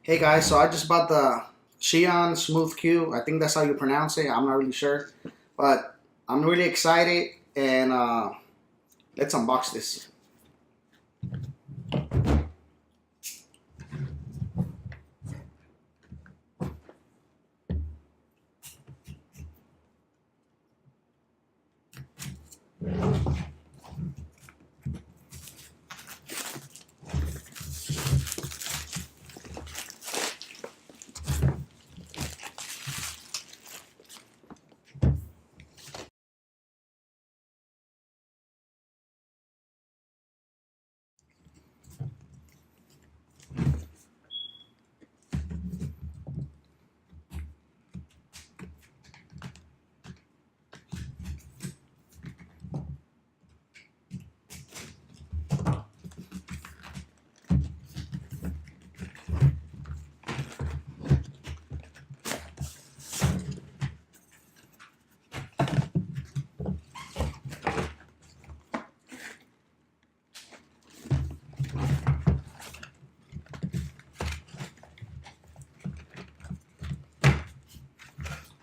Hey guys, so I just bought the Zhiyun Smooth Q. I think that's how you pronounce it. I'm not really sure, but I'm really excited and let's unbox this.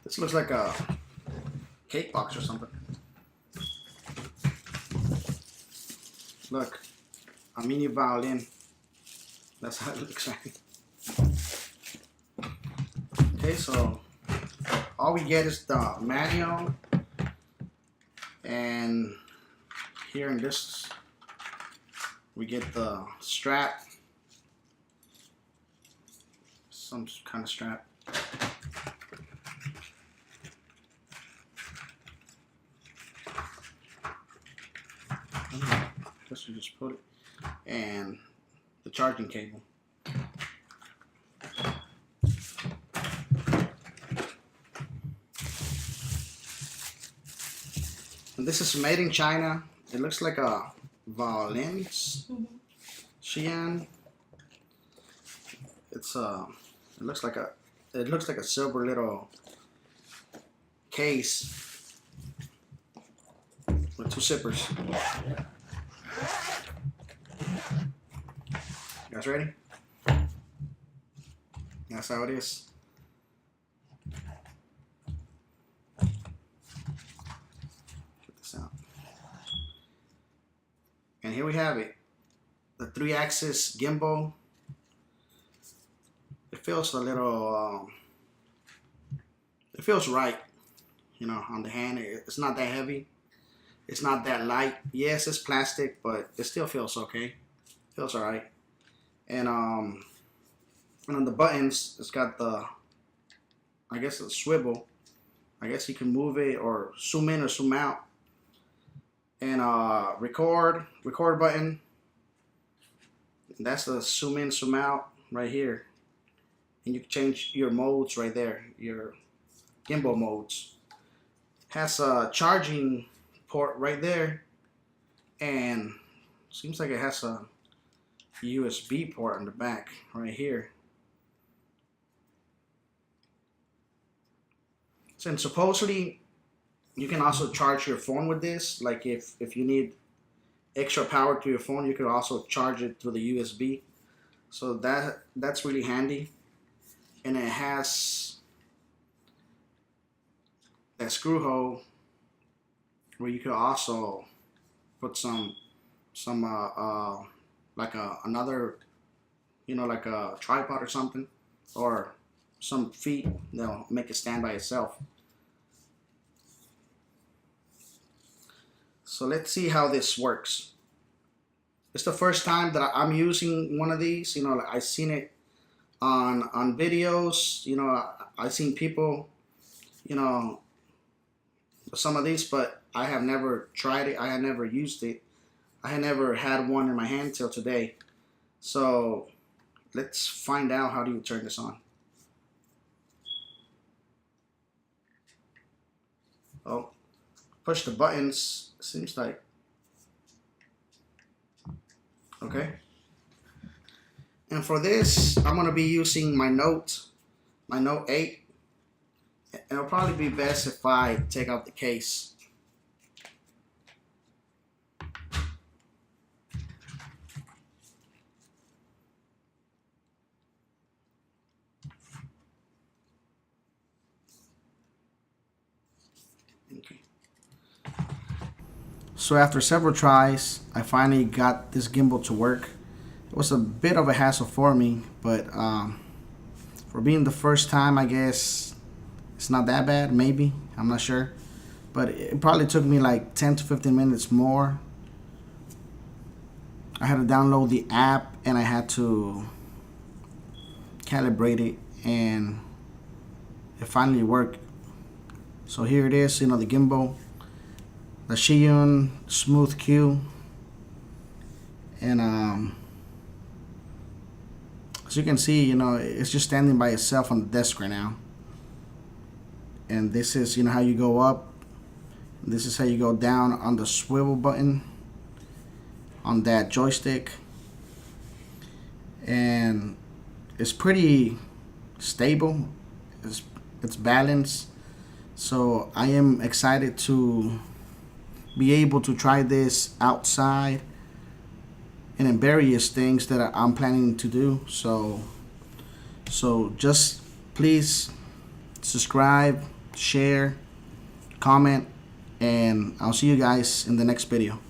This looks like a cake box or something. Look, a mini violin. That's how it looks like. Okay, so all we get is the manual, and here in this we get the strap, some kind of strap. I guess you just put it, and the charging cable. And this is made in China. It looks like a violin. Zhiyun. It's it looks like a silver little case with two zippers. You guys ready? That's how it is. Check this out. And here we have it. The 3-axis gimbal. It feels a little, it feels right, you know, on the hand. It's not that heavy. It's not that light. Yes, it's plastic, but it still feels okay. Feels all right. And on the buttons, it's got the, I guess, a swivel. I guess you can move it or zoom in or zoom out. And record button. That's the zoom in, zoom out right here. And you can change your modes right there, your gimbal modes. Has a charging port right there, and seems like it has a USB port on the back right here. So, and supposedly you can also charge your phone with this. Like if you need extra power to your phone, you could also charge it through the USB. So that's really handy. And it has that screw hole where you could also put some like another, you know, like a tripod or something, or some feet that'll make it stand by itself. So let's see how this works. It's the first time that I'm using one of these. You know, I've seen it on videos. You know, I've seen people, you know, some of these, but I have never tried it. I have never used it. I had never had one in my hand till today. So let's find out, how do you turn this on. Oh, push the buttons. Seems like okay. And for this, I'm gonna be using my Note 8. And it'll probably be best if I take out the case. So after several tries, I finally got this gimbal to work. It was a bit of a hassle for me, but for being the first time, I guess it's not that bad. Maybe, I'm not sure, but it probably took me like 10 to 15 minutes more. I had to download the app and I had to calibrate it, and it finally worked. So here it is, the gimbal, the Zhiyun Smooth Q, and as you can see, it's just standing by itself on the desk right now. And this is, how you go up. This is how you go down on the swivel button on that joystick. And it's pretty stable. It's balanced. So I am excited to be able to try this outside and in various things that I'm planning to do. So just please subscribe, share, comment, and I'll see you guys in the next video.